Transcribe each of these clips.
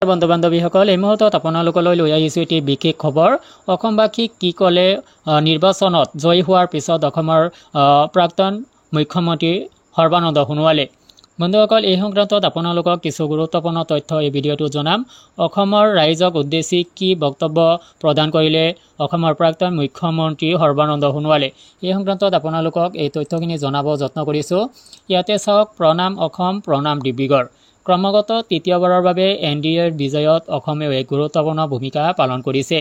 বন্ধু বান্ধৱীসকল এই মুহূৰ্তত আপোনালোকলৈ লৈ আহিছোঁ এটি বিশেষ খবৰ অসমবাসীক কি ক'লে নিৰ্বাচনত জয়ী হোৱাৰ পিছত অসমৰ প্ৰাক্তন মুখ্যমন্ত্ৰী সৰ্বানন্দ সোণোৱালে বন্ধুসকল এই সংক্ৰান্তত আপোনালোকক কিছু গুৰুত্বপূৰ্ণ তথ্য এই ভিডিঅ'টো জনাম অসমৰ ৰাইজক উদ্দেশ্যি কি বক্তব্য প্ৰদান কৰিলে অসমৰ প্ৰাক্তন মুখ্যমন্ত্ৰী সৰ্বানন্দ সোণোৱালে এই সংক্ৰান্তত আপোনালোকক এই তথ্যখিনি জনাব যত্ন কৰিছোঁ ইয়াতে চাওক প্ৰণাম অসম প্ৰণাম ডিব্ৰুগড় ক্ৰমাগত তৃতীয়বাৰৰ বাবে এনডিএৰ বিজয়ত অসমেও এক গুৰুত্বপূৰ্ণ ভূমিকা পালন কৰিছে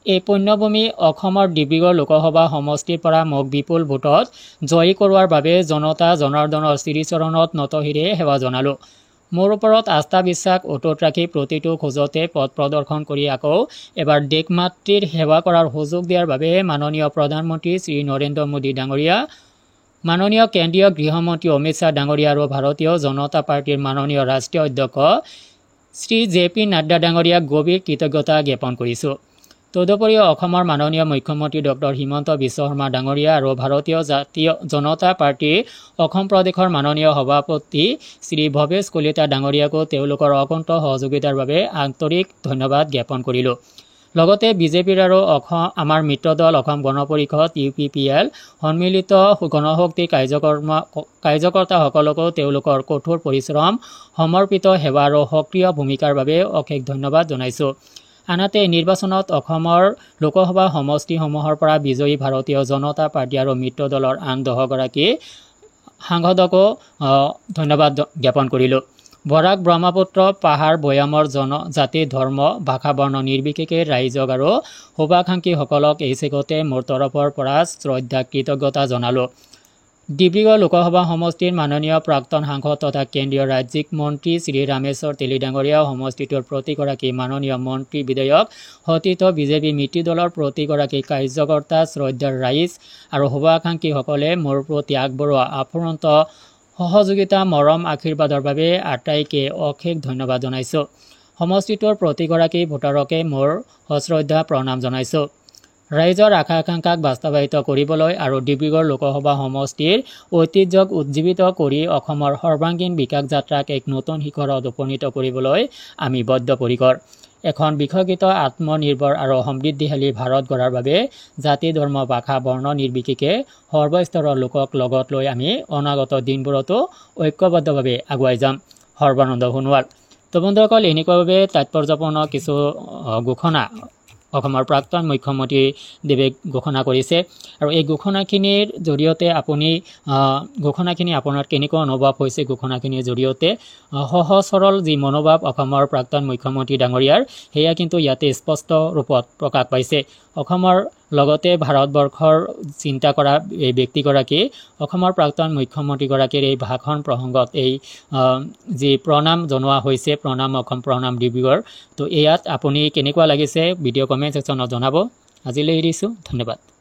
এই পুণ্যভূমি অসমৰ ডিব্ৰুগড় লোকসভা সমষ্টিৰ পৰা মোক বিপুল ভোটত জয়ী কৰোৱাৰ বাবে জনতা জনাৰ্দনৰ শ্ৰীচৰণত নতশিৰে সেৱা জনালোঁ মোৰ ওপৰত আস্থা বিশ্বাস অটুট ৰাখি প্ৰতিটো খোজতে পথ প্ৰদৰ্শন কৰি আকৌ এবাৰ দেশ মাতৃৰ সেৱা কৰাৰ সুযোগ দিয়াৰ বাবে মাননীয় প্ৰধানমন্ত্ৰী শ্ৰী নৰেন্দ্ৰ মোদী ডাঙৰীয়া মাননীয় কেন্দ্ৰীয় গৃহমন্ত্ৰী অমিত শ্বাহ ডাঙৰীয়া আৰু ভাৰতীয় জনতা পাৰ্টিৰ মাননীয় ৰাষ্ট্ৰীয় অধ্যক্ষ শ্ৰী জে.পি. নাড্ডা ডাঙৰীয়াক গভীৰ কৃতজ্ঞতা জ্ঞাপন কৰিছোঁ তদুপৰি অসমৰ মাননীয় মুখ্যমন্ত্ৰী ডক্টৰ হিমন্ত বিশ্ব শৰ্মা ডাঙৰীয়া আৰু ভাৰতীয় জাতীয় জনতা পাৰ্টিৰ অসম প্ৰদেশৰ মাননীয় সভাপতি শ্ৰী ভৱেশ কলিতা ডাঙৰীয়াকো তেওঁলোকৰ অকণ্ঠ সহযোগিতাৰ বাবে আন্তৰিক ধন্যবাদ জ্ঞাপন কৰিলোঁ লগতে বিজেপিৰ আৰু আমাৰ মিত্ৰ দল অসম গণ পৰিষদ UPPL সন্মিলিত গণশক্তি কাৰ্যকৰ্তাসকলকো তেওঁলোকৰ কঠোৰ পৰিশ্ৰম সমৰ্পিত সেৱা আৰু সক্ৰিয় ভূমিকাৰ বাবে অশেষ ধন্যবাদ জনাইছোঁ আনহাতে নিৰ্বাচনত অসমৰ লোকসভা সমষ্টিসমূহৰ পৰা বিজয়ী ভাৰতীয় জনতা পাৰ্টি আৰু মিত্ৰ দলৰ আন 10 গৰাকী সাংসদকো ধন্যবাদ জ্ঞাপন কৰিলোঁ বৰাক ব্ৰহ্মপুত্ৰ পাহাৰ ভৈয়ামৰ জনজাতি ধৰ্ম ভাষা বৰ্ণ নিৰ্বিশেষে ৰাইজক আৰু শুভাকাংক্ষীসকলক এই চেগতে মোৰ তৰফৰ পৰা শ্ৰদ্ধা কৃতজ্ঞতা জনালোঁ ডিব্ৰুগড় লোকসভা সমষ্টিৰ মাননীয় প্ৰাক্তন সাংসদ তথা কেন্দ্ৰীয় ৰাজ্যিক মন্ত্ৰী শ্ৰী ৰামেশ্বৰ তেলী ডাঙৰীয়া সমষ্টিটোৰ প্ৰতিগৰাকী মাননীয় মন্ত্ৰী বিধায়ক সতীৰ্থ বিজেপি মিত্ৰী দলৰ প্ৰতিগৰাকী কাৰ্যকৰ্তা শ্ৰদ্ধাৰ ৰাইজ আৰু শুভাকাংক্ষীসকলে মোৰ প্ৰতি আগবঢ়োৱা আফুৰন্ত সহযোগিতা মৰম আশীৰ্বাদৰ বাবে আটাইকে অশেষ ধন্যবাদ জনাইছোঁ সমষ্টিটোৰ প্ৰতিগৰাকী ভোটাৰকে মোৰ সশ্ৰদ্ধা প্ৰণাম জনাইছোঁ ৰাইজৰ আশা আকাংক্ষাক বাস্তৱায়িত কৰিবলৈ আৰু ডিব্ৰুগড় লোকসভা সমষ্টিৰ ঐতিহ্যক উজ্জীৱিত কৰি অসমৰ সৰ্বাংগীন বিকাশ যাত্ৰাক এক নতুন শিখৰত উপনীত কৰিবলৈ আমি বদ্ধপৰিকৰ এখন বিকশিত আত্মনিৰ্ভৰ আৰু সমৃদ্ধিশালী ভাৰত গঢ়াৰ বাবে জাতি ধৰ্ম ভাষা বৰ্ণ নিৰ্বিশেষে সৰ্বস্তৰৰ লোকক লগত লৈ আমি অনাগত দিনবোৰতো ঐক্যবদ্ধভাৱে আগুৱাই যাম সৰ্বানন্দ সোণোৱাল তো বন্ধুসকল এনেকুৱাভাৱে তাৎপৰ্যপূৰ্ণ কিছু ঘোষণা অসমৰ প্ৰাক্তন মুখ্যমন্ত্ৰী দেৱে ঘোষণা কৰিছে আৰু এই ঘোষণাখিনিৰ জৰিয়তে ঘোষণাখিনি আপোনাৰ কেনেকুৱা অনুভৱ হৈছে ঘোষণাখিনিৰ জৰিয়তে সহজ সৰল যি মনোভাৱ অসমৰ প্ৰাক্তন মুখ্যমন্ত্ৰী ডাঙৰীয়াৰ সেয়া কিন্তু ইয়াতে স্পষ্ট ৰূপত প্ৰকাশ পাইছে অসমৰ লগতে ভাৰতবৰ্ষৰ চিন্তা কৰা এই ব্যক্তিগৰাকী অসমৰ প্ৰাক্তন মুখ্যমন্ত্ৰীগৰাকীৰ এই ভাষণ প্ৰসংগত এই যি প্ৰণাম জনোৱা হৈছে প্ৰণাম অসম প্ৰণাম ডিব্ৰুগড় তো ইয়াত আপুনি কেনেকুৱা লাগিছে ভিডিঅ' কমেণ্ট ছেকশ্যনত জনাব আজিলৈ এৰিছোঁ ধন্যবাদ